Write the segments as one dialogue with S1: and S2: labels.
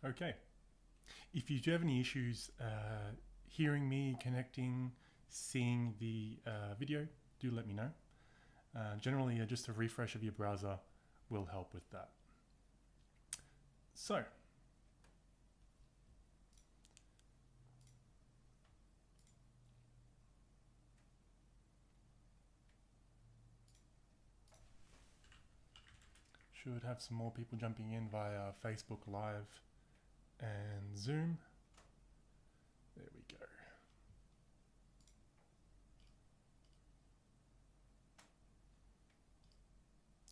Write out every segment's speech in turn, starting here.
S1: Okay. If you do have any issues hearing me, connecting, seeing the video, do let me know. Generally, just a refresh of your browser will help with that. So, should have some more people jumping in via Facebook Live and Zoom. There we go.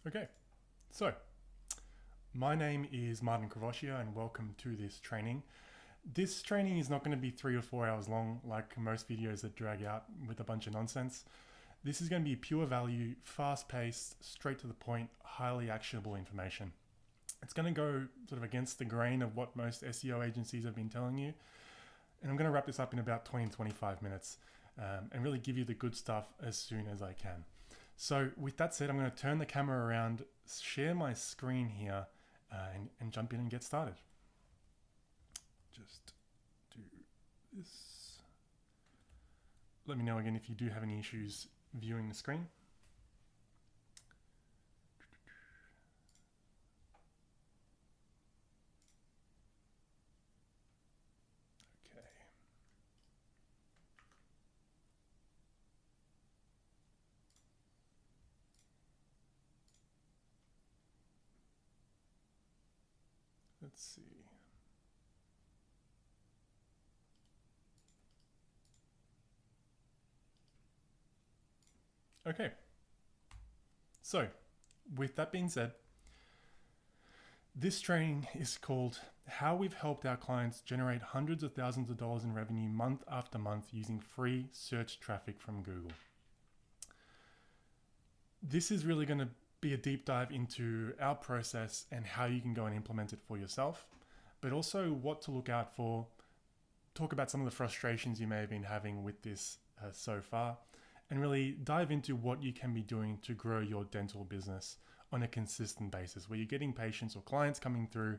S1: Okay, so my name is Martin Kravoscia and welcome to this training. This training is not going to be 3 or 4 hours long like most videos that drag out with a bunch of nonsense. This is going to be pure value, fast-paced, straight to the point, highly actionable information. It's going to go sort of against the grain of what most SEO agencies have been telling you. And I'm going to wrap this up in about 20 to 25 minutes and really give you the good stuff as soon as I can. So with that said, I'm going to turn the camera around, share my screen here and jump in and get started. Just do this. Let me know again if you do have any issues viewing the screen. Okay. Let's see. Okay. So, with that being said, this training is called How We've Helped Our Clients Generate Hundreds of Thousands of Dollars in Revenue month after month using free search traffic from Google. This is really going to be a deep dive into our process and how you can go and implement it for yourself, but also what to look out for, talk about some of the frustrations you may have been having with this so far, and really dive into what you can be doing to grow your dental business on a consistent basis, where you're getting patients or clients coming through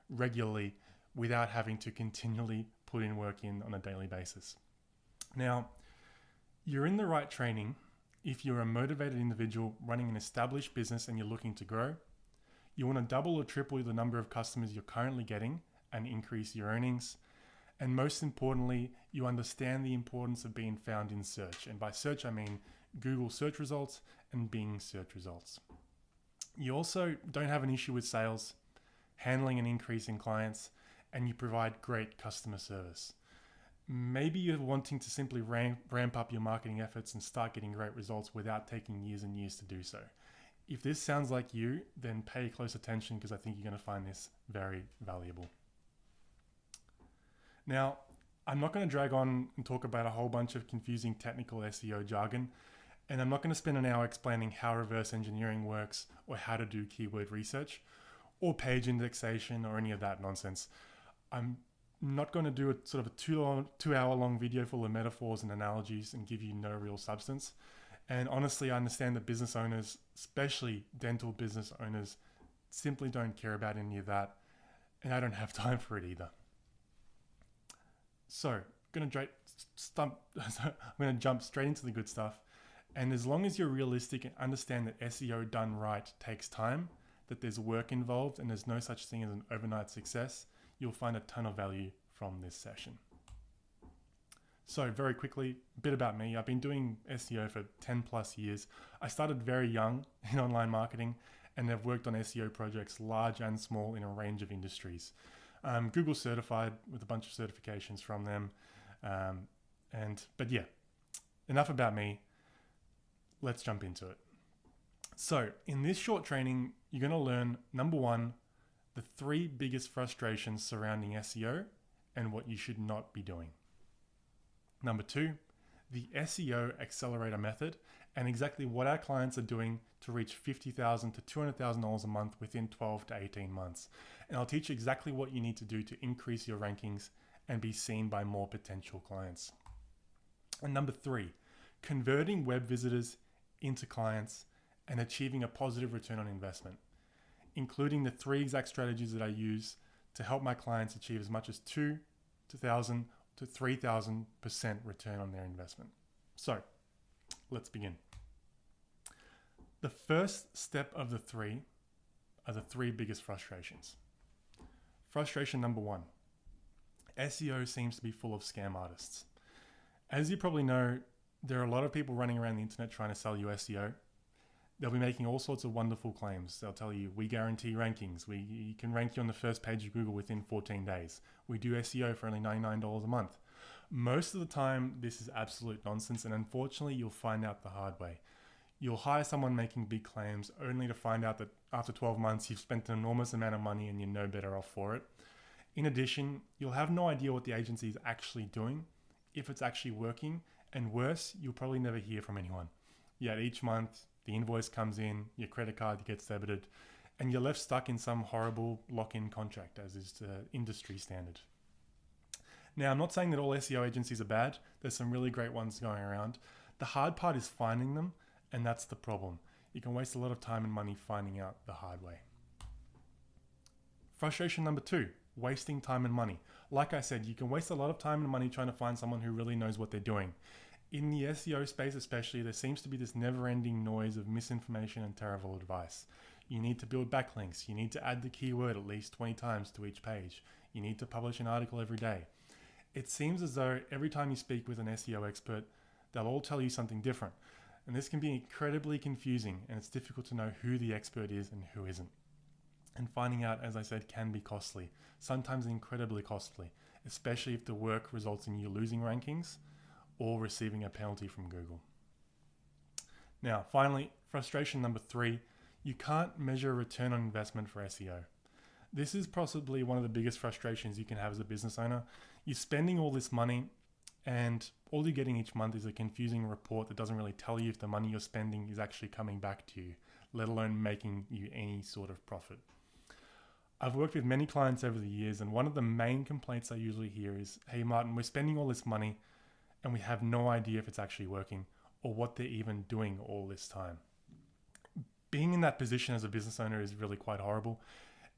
S1: regularly without having to continually put in work in on a daily basis. Now, you're in the right training if you're a motivated individual running an established business and you're looking to grow. You want to double or triple the number of customers you're currently getting and increase your earnings. And most importantly, you understand the importance of being found in search. And by search, I mean Google search results and Bing search results. You also don't have an issue with sales, handling an increase in clients, and you provide great customer service. Maybe you're wanting to simply ramp up your marketing efforts and start getting great results without taking years and years to do so. If this sounds like you, then pay close attention because I think you're going to find this very valuable. Now, I'm not going to drag on and talk about a whole bunch of confusing technical SEO jargon, and I'm not going to spend an hour explaining how reverse engineering works or how to do keyword research or page indexation or any of that nonsense. I'm not going to do a sort of a 2 hour long video full of metaphors and analogies and give you no real substance. And honestly, I understand that business owners, especially dental business owners, simply don't care about any of that, and I don't have time for it either. So I'm going to jump straight into the good stuff. And as long as you're realistic and understand that SEO done right takes time, that there's work involved, and there's no such thing as an overnight success, you'll find a ton of value from this session. So very quickly, a bit about me. I've been doing SEO for 10 plus years. I started very young in online marketing and have worked on SEO projects large and small in a range of industries. Google certified with a bunch of certifications from them. But yeah, enough about me. Let's jump into it. So in this short training, you're going to learn, number one, the 3 biggest frustrations surrounding SEO and what you should not be doing. Number 2, the SEO accelerator method and exactly what our clients are doing to reach $50,000 to $200,000 a month within 12 to 18 months. And I'll teach you exactly what you need to do to increase your rankings and be seen by more potential clients. And number 3, converting web visitors into clients and achieving a positive return on investment, including the 3 exact strategies that I use to help my clients achieve as much as 2,000 to 3,000% return on their investment. So let's begin. The first step of the three are the three biggest frustrations. Frustration number one, SEO seems to be full of scam artists. As you probably know, there are a lot of people running around the internet trying to sell you SEO. They'll be making all sorts of wonderful claims. They'll tell you, we guarantee rankings. You can rank you on the first page of Google within 14 days. We do SEO for only $99 a month. Most of the time, this is absolute nonsense, and unfortunately, you'll find out the hard way. You'll hire someone making big claims only to find out that after 12 months, you've spent an enormous amount of money and you're no better off for it. In addition, you'll have no idea what the agency is actually doing, if it's actually working, and worse, you'll probably never hear from anyone. Yet each month, the invoice comes in, your credit card gets debited, and you're left stuck in some horrible lock-in contract, as is the industry standard. Now, I'm not saying that all SEO agencies are bad. There's some really great ones going around. The hard part is finding them, and that's the problem. You can waste a lot of time and money finding out the hard way. Frustration number two, wasting time and money. Like I said, you can waste a lot of time and money trying to find someone who really knows what they're doing. In the SEO space especially, there seems to be this never-ending noise of misinformation and terrible advice. You need to build backlinks. You need to add the keyword at least 20 times to each page. You need to publish an article every day. It seems as though every time you speak with an SEO expert, they'll all tell you something different. And this can be incredibly confusing, and it's difficult to know who the expert is and who isn't. And finding out, as I said, can be costly, sometimes incredibly costly, especially if the work results in you losing rankings or receiving a penalty from Google. Now, finally, frustration number three, you can't measure a return on investment for SEO. This is possibly one of the biggest frustrations you can have as a business owner. You're spending all this money and all you're getting each month is a confusing report that doesn't really tell you if the money you're spending is actually coming back to you, let alone making you any sort of profit. I've worked with many clients over the years, and one of the main complaints I usually hear is, hey Martin, we're spending all this money and we have no idea if it's actually working or what they're even doing all this time. Being in that position as a business owner is really quite horrible,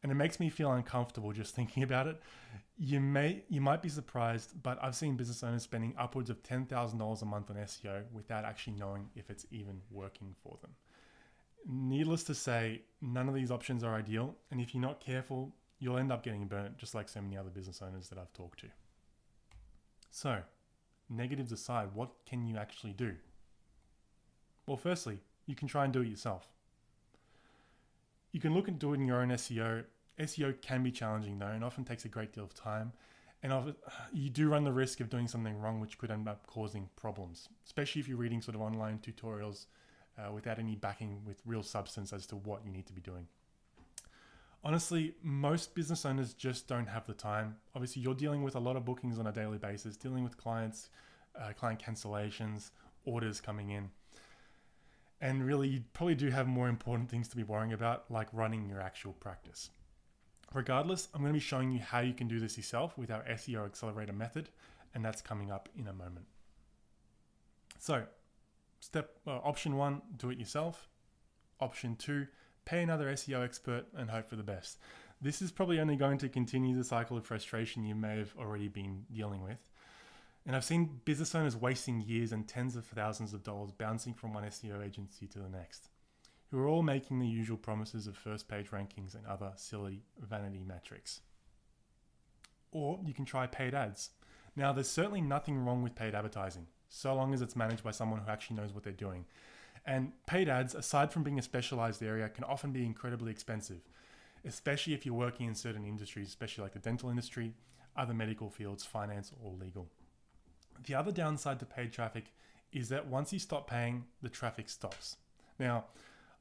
S1: and it makes me feel uncomfortable just thinking about it. You might be surprised, but I've seen business owners spending upwards of $10,000 a month on SEO without actually knowing if it's even working for them. Needless to say, none of these options are ideal, and if you're not careful, you'll end up getting burnt, just like so many other business owners that I've talked to. So, negatives aside, what can you actually do? Well, firstly, you can try and do it yourself. You can look at doing your own SEO. SEO can be challenging though, and often takes a great deal of time. And you do run the risk of doing something wrong, which could end up causing problems, especially if you're reading sort of online tutorials without any backing with real substance as to what you need to be doing. Honestly, most business owners just don't have the time. Obviously, you're dealing with a lot of bookings on a daily basis, dealing with clients, client cancellations, orders coming in. And really, you probably do have more important things to be worrying about, like running your actual practice. Regardless, I'm going to be showing you how you can do this yourself with our SEO accelerator method, and that's coming up in a moment. So, option one, do it yourself. Option two, pay another SEO expert and hope for the best. This is probably only going to continue the cycle of frustration you may have already been dealing with. And I've seen business owners wasting years and tens of thousands of dollars bouncing from one SEO agency to the next, who are all making the usual promises of first page rankings and other silly vanity metrics. Or you can try paid ads. Now, there's certainly nothing wrong with paid advertising, so long as it's managed by someone who actually knows what they're doing. And paid ads, aside from being a specialized area, can often be incredibly expensive, especially if you're working in certain industries, especially like the dental industry, other medical fields, finance, or legal. The other downside to paid traffic is that once you stop paying, the traffic stops. Now,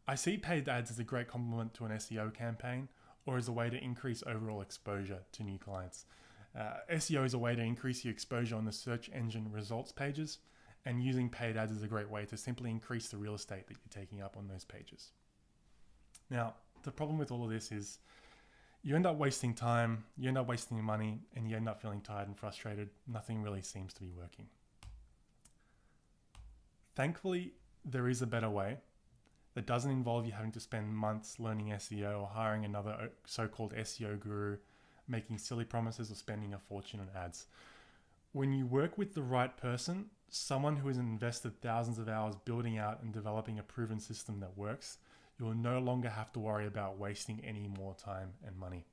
S1: I see paid ads as a great complement to an SEO campaign or as a way to increase overall exposure to new clients. SEO is a way to increase your exposure on the search engine results pages, and using paid ads is a great way to simply increase the real estate that you're taking up on those pages. Now, the problem with all of this is you end up wasting time, you end up wasting money, and you end up feeling tired and frustrated. Nothing really seems to be working. Thankfully, there is a better way that doesn't involve you having to spend months learning SEO or hiring another so-called SEO guru, making silly promises or spending a fortune on ads. When you work with the right person, someone who has invested thousands of hours building out and developing a proven system that works, you will no longer have to worry about wasting any more time and money.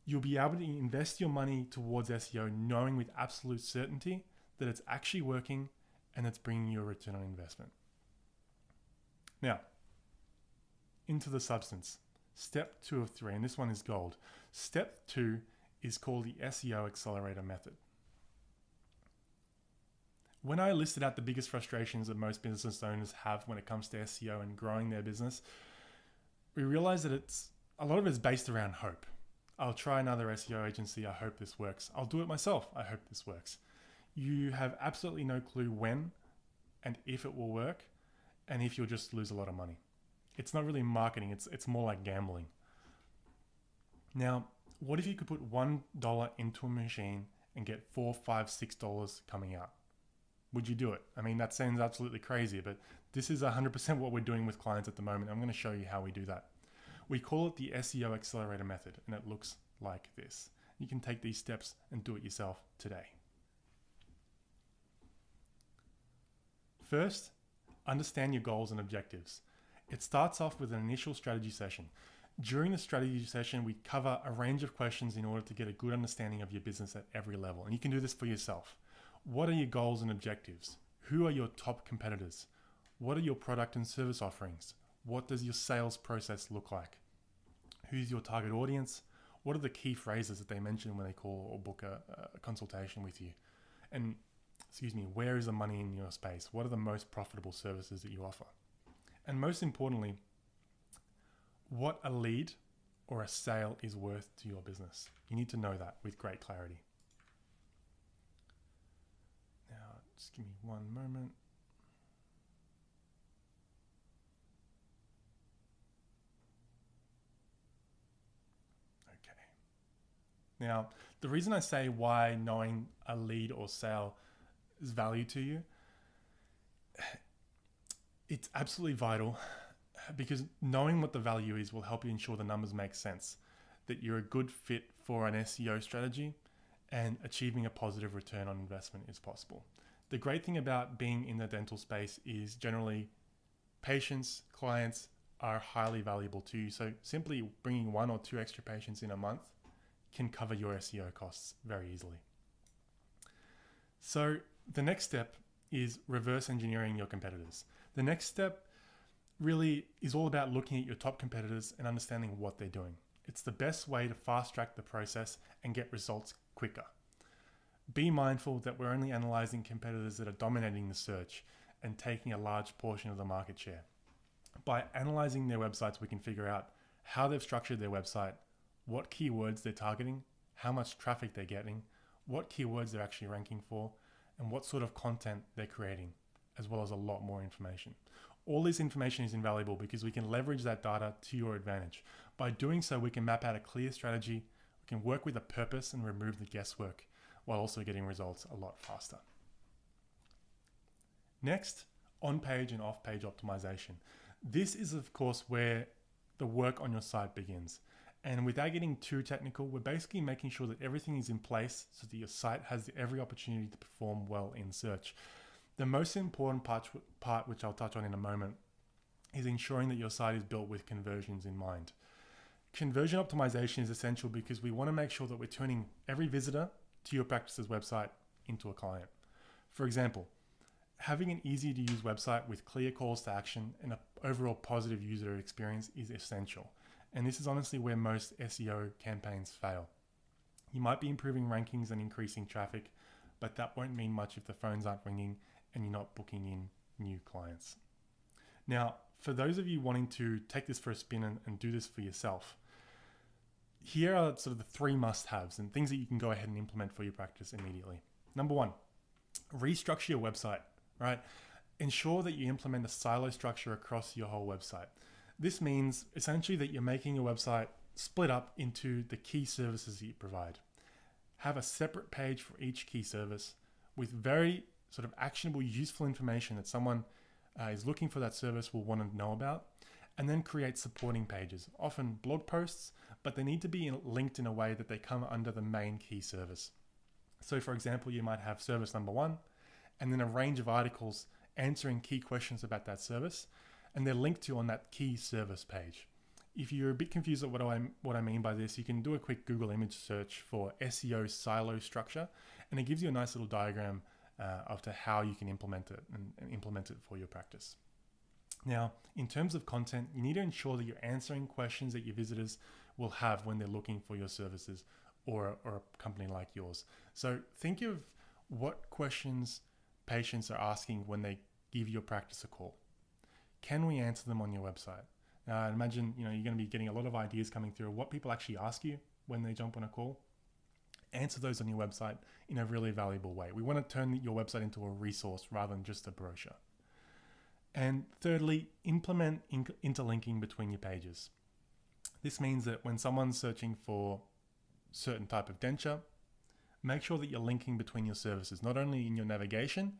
S1: You'll be able to invest your money towards SEO knowing with absolute certainty that it's actually working and it's bringing you a return on investment. Now, into the substance. Step 2 of 3, and this one is gold. Step 2 is called the SEO accelerator method. When I listed out the biggest frustrations that most business owners have when it comes to SEO and growing their business, we realized that a lot of it is based around hope. I'll try another SEO agency. I hope this works. I'll do it myself. I hope this works. You have absolutely no clue when and if it will work, and if you'll just lose a lot of money. It's not really marketing. It's more like gambling. Now, what if you could put $1 into a machine and get $4, $5, $6 coming out? Would you do it? I mean, that sounds absolutely crazy, but this is 100% what we're doing with clients at the moment. I'm going to show you how we do that. We call it the SEO accelerator method, and it looks like this. You can take these steps and do it yourself today. First, understand your goals and objectives. It starts off with an initial strategy session. During the strategy session, we cover a range of questions in order to get a good understanding of your business at every level. And you can do this for yourself. What are your goals and objectives? Who are your top competitors? What are your product and service offerings? What does your sales process look like? Who's your target audience? What are the key phrases that they mention when they call or book a consultation with you? And, where is the money in your space? What are the most profitable services that you offer? And most importantly, what a lead or a sale is worth to your business. You need to know that with great clarity. Now, just give me one moment. Okay. Now, the reason I say why knowing a lead or sale is value to you, it's absolutely vital, because knowing what the value is will help you ensure the numbers make sense, that you're a good fit for an SEO strategy, and achieving a positive return on investment is possible. The great thing about being in the dental space is generally patients, clients are highly valuable to you. So simply bringing 1 or 2 extra patients in a month can cover your SEO costs very easily. So the next step is reverse engineering your competitors. The next step really is all about looking at your top competitors and understanding what they're doing. It's the best way to fast track the process and get results quicker. Be mindful that we're only analyzing competitors that are dominating the search and taking a large portion of the market share. By analyzing their websites, we can figure out how they've structured their website, what keywords they're targeting, how much traffic they're getting, what keywords they're actually ranking for, and what sort of content they're creating, as well as a lot more information. All this information is invaluable because we can leverage that data to your advantage. By doing so, we can map out a clear strategy, we can work with a purpose and remove the guesswork, while also getting results a lot faster. Next, on-page and off-page optimization. This is, of course, where the work on your site begins. And without getting too technical, we're basically making sure that everything is in place so that your site has every opportunity to perform well in search. The most important part, which I'll touch on in a moment, is ensuring that your site is built with conversions in mind. Conversion optimization is essential because we want to make sure that we're turning every visitor to your practice's website into a client. For example, having an easy to use website with clear calls to action and an overall positive user experience is essential. And this is honestly where most SEO campaigns fail. You might be improving rankings and increasing traffic, but that won't mean much if the phones aren't ringing and you're not booking in new clients. Now, for those of you wanting to take this for a spin and do this for yourself, here are sort of the 3 must-haves and things that you can go ahead and implement for your practice immediately. Number 1, restructure your website, right? Ensure that you implement a silo structure across your whole website. This means essentially that you're making your website split up into the key services that you provide. Have a separate page for each key service with very sort of actionable, useful information that someone is looking for that service will want to know about. and then create supporting pages, often blog posts, but they need to be linked in a way that they come under the main key service. So for example, you might have service number 1, and then a range of articles answering key questions about that service, and they're linked to on that key service page. If you're a bit confused at what I mean by this, you can do a quick Google image search for SEO silo structure, and it gives you a nice little diagram of to how you can implement it and implement it for your practice. Now, in terms of content, you need to ensure that you're answering questions that your visitors will have when they're looking for your services or a company like yours. So think of what questions patients are asking when they give your practice a call. Can we answer them on your website? Now, I imagine you're going to be getting a lot of ideas coming through what people actually ask you when they jump on a call. Answer those on your website in a really valuable way. We want to turn your website into a resource rather than just a brochure. And thirdly, implement interlinking between your pages. This means that when someone's searching for certain type of denture, make sure that you're linking between your services, not only in your navigation,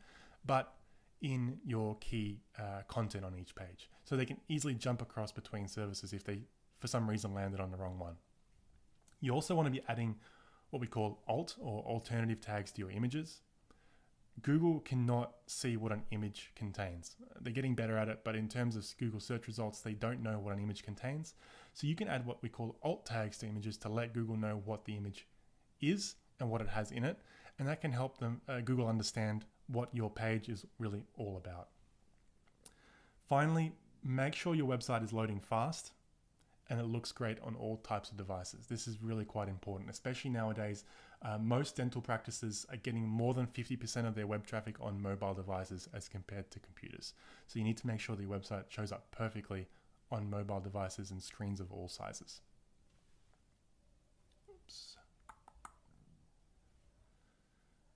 S1: but in your key content on each page. So they can easily jump across between services if they, for some reason, landed on the wrong one. You also want to be adding what we call alt or alternative tags to your images. Google cannot see what an image contains. They're getting better at it, but in terms of Google search results, they don't know what an image contains. So you can add what we call alt tags to images to let Google know what the image is and what it has in it. And that can help them Google understand what your page is really all about. Finally, make sure your website is loading fast and it looks great on all types of devices. This is really quite important, especially nowadays. Most dental practices are getting more than 50% of their web traffic on mobile devices as compared to computers. So you need to make sure that your website shows up perfectly on mobile devices and screens of all sizes. Oops.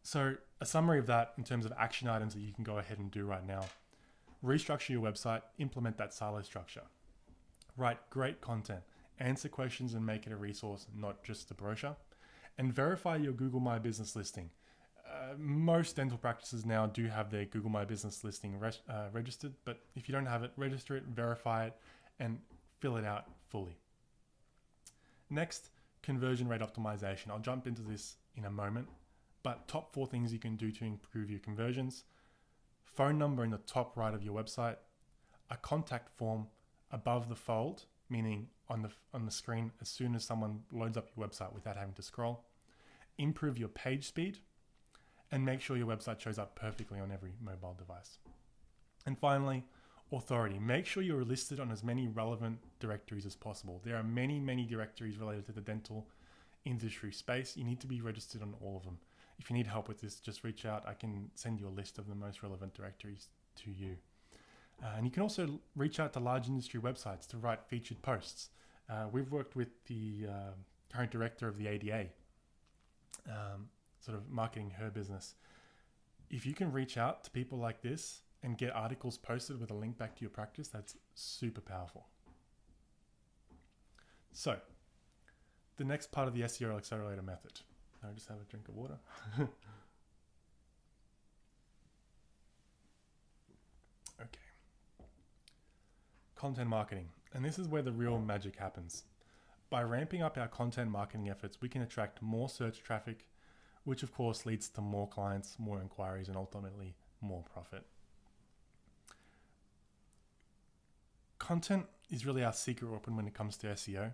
S1: So a summary of that in terms of action items that you can go ahead and do right now. Restructure your website, implement that silo structure. Write great content, answer questions and make it a resource, not just a brochure. And verify your Google My Business listing. Most dental practices now do have their Google My Business listing registered, but if you don't have it, register it, verify it, and fill it out fully. Next, conversion rate optimization. I'll jump into this in a moment, but top 4 things you can do to improve your conversions. Phone number in the top right of your website, a contact form above the fold, meaning on the screen as soon as someone loads up your website without having to scroll. Improve your page speed, and make sure your website shows up perfectly on every mobile device. And finally, authority. Make sure you're listed on as many relevant directories as possible. There are many, many directories related to the dental industry space. You need to be registered on all of them. If you need help with this, just reach out. I can send you a list of the most relevant directories to you. And you can also reach out to large industry websites to write featured posts. We've worked with the current director of the ADA, sort of marketing her business. If you can reach out to people like this and get articles posted with a link back to your practice, that's super powerful. So, the next part of the SEO accelerator method. I'll just have a drink of water. Okay. Content marketing. And this is where the real magic happens. By ramping up our content marketing efforts, we can attract more search traffic, which of course leads to more clients, more inquiries, and ultimately more profit. Content is really our secret weapon when it comes to SEO.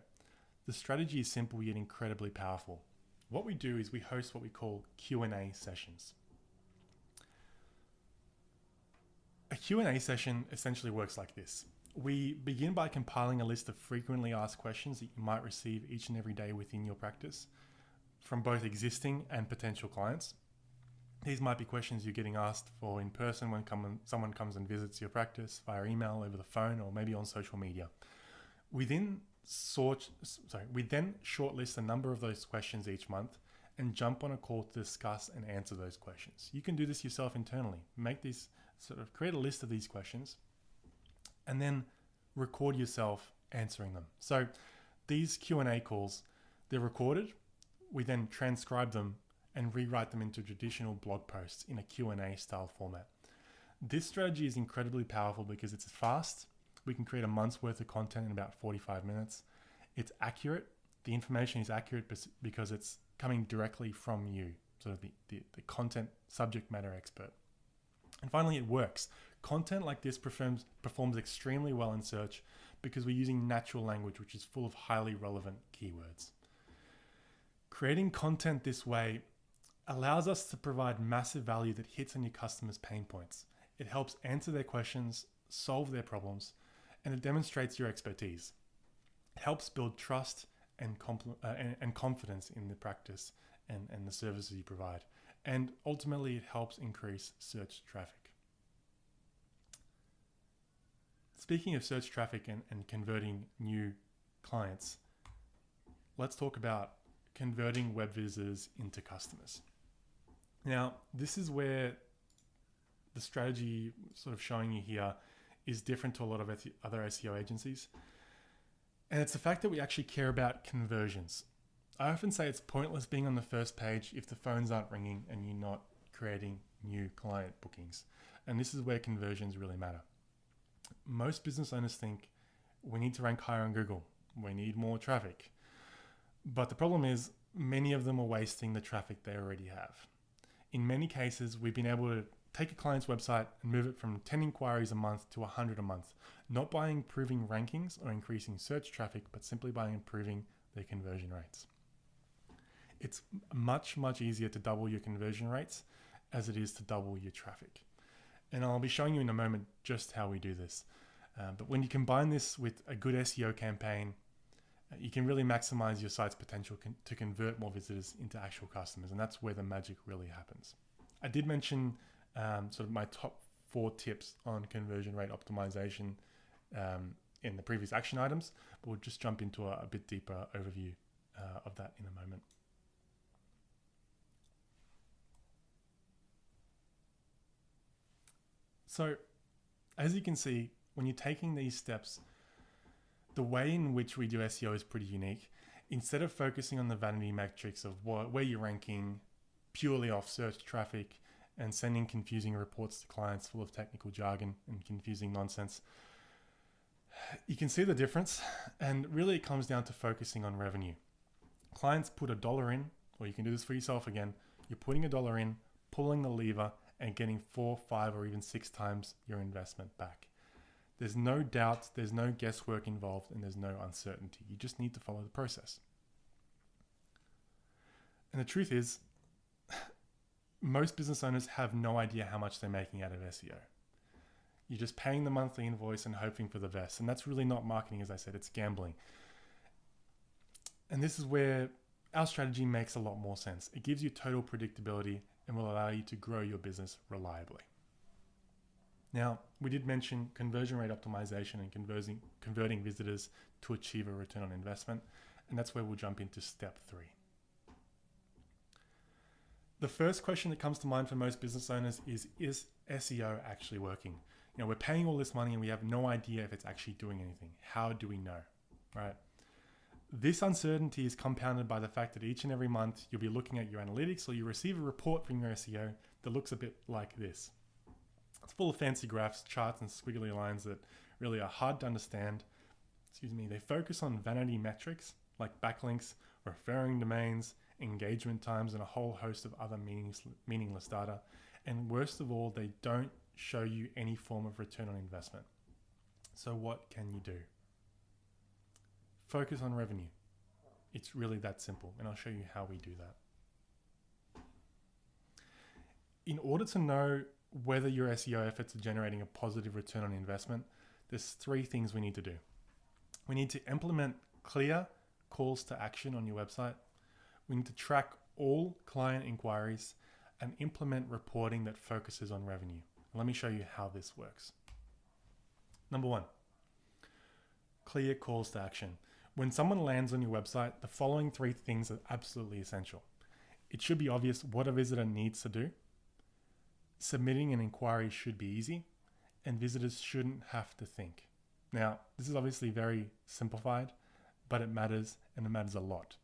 S1: The strategy is simple yet incredibly powerful. What we do is we host what we call Q&A sessions. A Q&A session essentially works like this. We begin by compiling a list of frequently asked questions that you might receive each and every day within your practice from both existing and potential clients. These might be questions you're getting asked for in person when someone comes and visits your practice, via email, over the phone, or maybe on social media. We then shortlist a number of those questions each month and jump on a call to discuss and answer those questions. You can do this yourself internally. Create a list of these questions and then record yourself answering them. So these Q&A calls, they're recorded. We then transcribe them and rewrite them into traditional blog posts in a Q&A style format. This strategy is incredibly powerful because it's fast, We can create a month's worth of content in about 45 minutes. It's accurate. The information is accurate because it's coming directly from you, sort of the content subject matter expert. And finally, it works. Content like this performs extremely well in search because we're using natural language, which is full of highly relevant keywords. Creating content this way allows us to provide massive value that hits on your customers' pain points. It helps answer their questions, solve their problems, and it demonstrates your expertise. It helps build trust and confidence in the practice and the services you provide. And ultimately, it helps increase search traffic. Speaking of search traffic and converting new clients, let's talk about converting web visitors into customers. Now, this is where the strategy sort of showing you here is different to a lot of other SEO agencies. And it's the fact that we actually care about conversions. I often say it's pointless being on the first page if the phones aren't ringing and you're not creating new client bookings. And this is where conversions really matter. Most business owners think we need to rank higher on Google. We need more traffic. But the problem is many of them are wasting the traffic they already have. In many cases, we've been able to take a client's website and move it from 10 inquiries a month to 100 a month, not by improving rankings or increasing search traffic, but simply by improving their conversion rates. It's much, much easier to double your conversion rates as it is to double your traffic. And I'll be showing you in a moment just how we do this. But when you combine this with a good SEO campaign, you can really maximize your site's potential to convert more visitors into actual customers. And that's where the magic really happens. I did mention sort of my top 4 tips on conversion rate optimization in the previous action items, but we'll just jump into a bit deeper overview of that in a moment. So as you can see, when you're taking these steps, the way in which we do SEO is pretty unique. Instead of focusing on the vanity metrics of where you're ranking purely off search traffic and sending confusing reports to clients full of technical jargon and confusing nonsense, you can see the difference. And really it comes down to focusing on revenue. Clients put $1 in, or you can do this for yourself again. You're putting $1 in, pulling the lever, and getting 4, 5, or even 6 times your investment back. There's no doubt, there's no guesswork involved, and there's no uncertainty. You just need to follow the process. And the truth is, most business owners have no idea how much they're making out of SEO. You're just paying the monthly invoice and hoping for the best. And that's really not marketing, as I said, it's gambling. And this is where our strategy makes a lot more sense. It gives you total predictability and will allow you to grow your business reliably. Now, we did mention conversion rate optimization and converting visitors to achieve a return on investment, and that's where we'll jump into step 3. The first question that comes to mind for most business owners is SEO actually working? You know, we're paying all this money and we have no idea if it's actually doing anything. How do we know, right? This uncertainty is compounded by the fact that each and every month you'll be looking at your analytics or you receive a report from your SEO that looks a bit like this. It's full of fancy graphs, charts, and squiggly lines that really are hard to understand. They focus on vanity metrics like backlinks, referring domains, engagement times, and a whole host of other meaningless data. And worst of all, they don't show you any form of return on investment. So what can you do? Focus on revenue. It's really that simple, and I'll show you how we do that. In order to know whether your SEO efforts are generating a positive return on investment, there's 3 things we need to do. We need to implement clear calls to action on your website. We need to track all client inquiries and implement reporting that focuses on revenue. Let me show you how this works. Number 1, clear calls to action. When someone lands on your website, the following 3 things are absolutely essential. It should be obvious what a visitor needs to do. Submitting an inquiry should be easy, and visitors shouldn't have to think. Now, this is obviously very simplified, but it matters, and it matters a lot.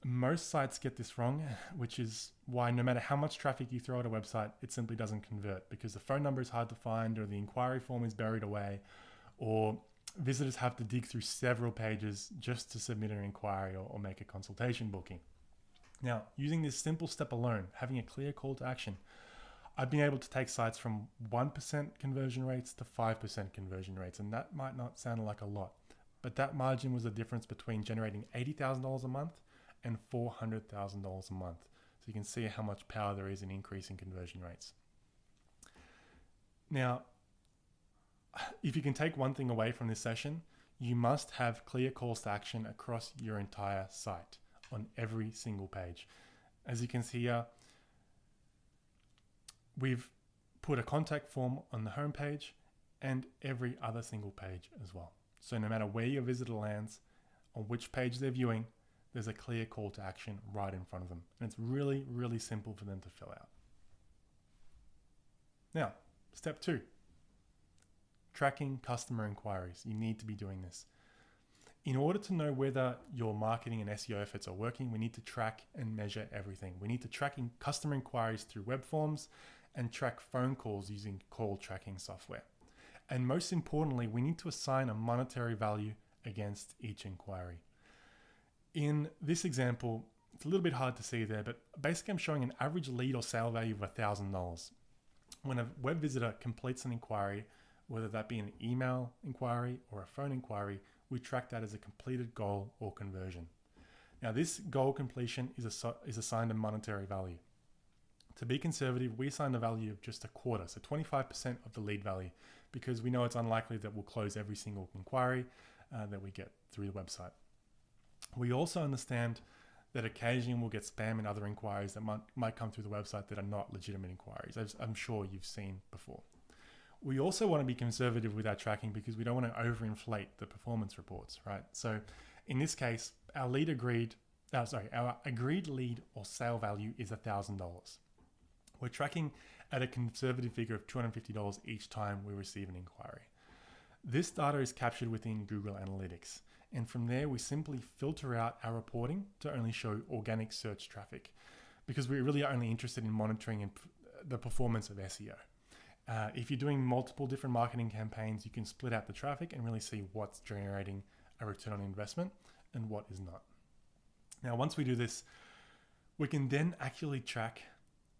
S1: Most sites get this wrong, which is why no matter how much traffic you throw at a website, it simply doesn't convert because the phone number is hard to find, or the inquiry form is buried away, or visitors have to dig through several pages just to submit an inquiry or make a consultation booking. Now, using this simple step alone, having a clear call to action, I've been able to take sites from 1% conversion rates to 5% conversion rates. And that might not sound like a lot, but that margin was the difference between generating $80,000 a month and $400,000 a month. So you can see how much power there is in increasing conversion rates. Now, if you can take one thing away from this session, you must have clear calls to action across your entire site on every single page. As you can see here, we've put a contact form on the homepage and every other single page as well. So no matter where your visitor lands, on which page they're viewing, there's a clear call to action right in front of them. And it's really, really simple for them to fill out. Now, step 2. Tracking customer inquiries. You need to be doing this. In order to know whether your marketing and SEO efforts are working, we need to track and measure everything. We need to track customer inquiries through web forms and track phone calls using call tracking software. And most importantly, we need to assign a monetary value against each inquiry. In this example, it's a little bit hard to see there, but basically I'm showing an average lead or sale value of $1,000. When a web visitor completes an inquiry, whether that be an email inquiry or a phone inquiry, we track that as a completed goal or conversion. Now, this goal completion is assigned a monetary value. To be conservative, we assign a value of just a quarter, so 25% of the lead value, because we know it's unlikely that we'll close every single inquiry that we get through the website. We also understand that occasionally we'll get spam and other inquiries that might come through the website that are not legitimate inquiries, as I'm sure you've seen before. We also want to be conservative with our tracking because we don't want to overinflate the performance reports, right? So in this case, our agreed lead or sale value is $1,000. We're tracking at a conservative figure of $250 each time we receive an inquiry. This data is captured within Google Analytics. And from there, we simply filter out our reporting to only show organic search traffic because we really are only interested in monitoring the performance of SEO. If you're doing multiple different marketing campaigns, you can split out the traffic and really see what's generating a return on investment and what is not. Now, once we do this, we can then accurately track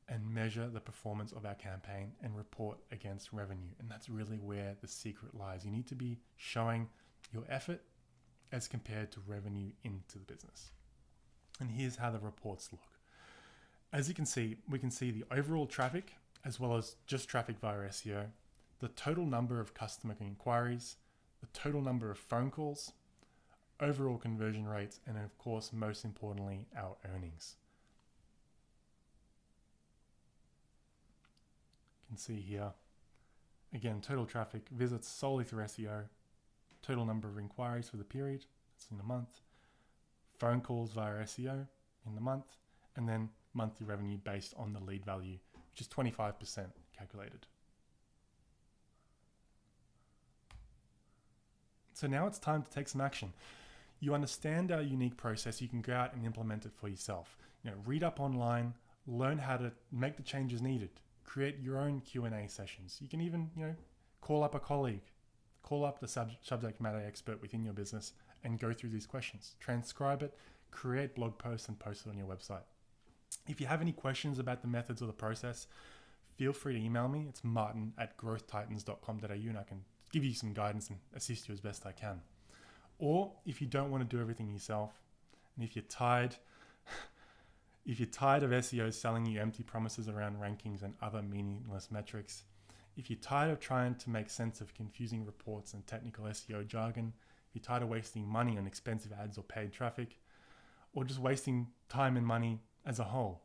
S1: and measure the performance of our campaign and report against revenue. And that's really where the secret lies. You need to be showing your effort as compared to revenue into the business. And here's how the reports look. As you can see, we can see the overall traffic as well as just traffic via SEO, the total number of customer inquiries, the total number of phone calls, overall conversion rates, and of course, most importantly, our earnings. You can see here, again, total traffic, visits solely through SEO, total number of inquiries for the period, that's in a month, phone calls via SEO in the month, and then monthly revenue based on the lead value, which is 25% calculated. So now it's time to take some action. You understand our unique process. You can go out and implement it for yourself. Read up online, learn how to make the changes needed, create your own Q&A sessions. You can even, call up a colleague, call up the subject matter expert within your business and go through these questions. Transcribe it, create blog posts and post it on your website. If you have any questions about the methods or the process, feel free to email me. It's martin@growthtitans.com.au and I can give you some guidance and assist you as best I can. Or if you don't want to do everything yourself, and if you're tired of SEO selling you empty promises around rankings and other meaningless metrics, if you're tired of trying to make sense of confusing reports and technical SEO jargon, if you're tired of wasting money on expensive ads or paid traffic, or just wasting time and money as a whole,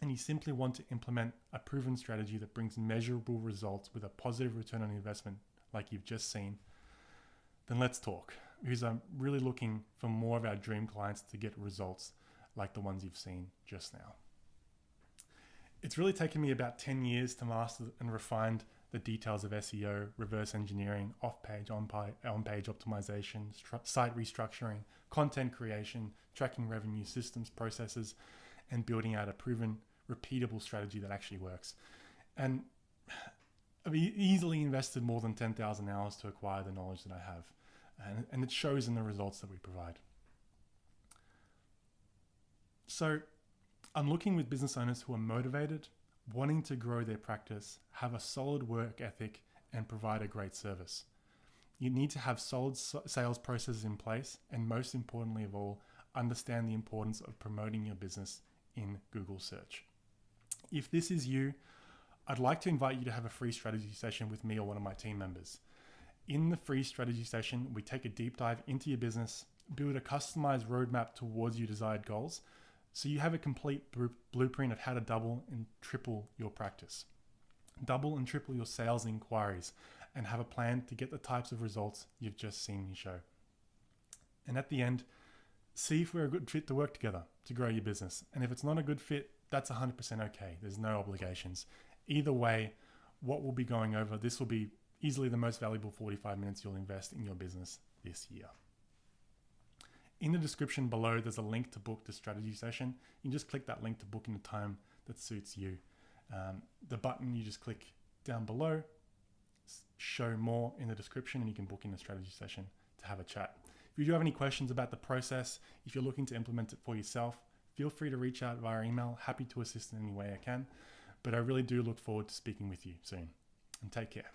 S1: and you simply want to implement a proven strategy that brings measurable results with a positive return on investment like you've just seen, then let's talk, because I'm really looking for more of our dream clients to get results like the ones you've seen just now. It's really taken me about 10 years to master and refine the details of SEO, reverse engineering, off-page, on-page optimization, site restructuring, content creation, tracking revenue systems, processes, and building out a proven, repeatable strategy that actually works. And I've easily invested more than 10,000 hours to acquire the knowledge that I have. And it shows in the results that we provide. So I'm looking with business owners who are motivated, wanting to grow their practice, have a solid work ethic, and provide a great service. You need to have solid sales processes in place, and most importantly of all, understand the importance of promoting your business in Google search. If this is you, I'd like to invite you to have a free strategy session with me or one of my team members. In the free strategy session, we take a deep dive into your business, build a customized roadmap towards your desired goals, so you have a complete blueprint of how to double and triple your practice. Double and triple your sales inquiries, and have a plan to get the types of results you've just seen me show. And at the end, see if we're a good fit to work together to grow your business. And if it's not a good fit, that's 100% okay. There's no obligations. Either way, what we'll be going over, this will be easily the most valuable 45 minutes you'll invest in your business this year. In the description below, there's a link to book the strategy session. You can just click that link to book in a time that suits you. The button, you just click down below, show more in the description, and you can book in a strategy session to have a chat. If you do have any questions about the process, if you're looking to implement it for yourself, feel free to reach out via email. Happy to assist in any way I can. But I really do look forward to speaking with you soon. And take care.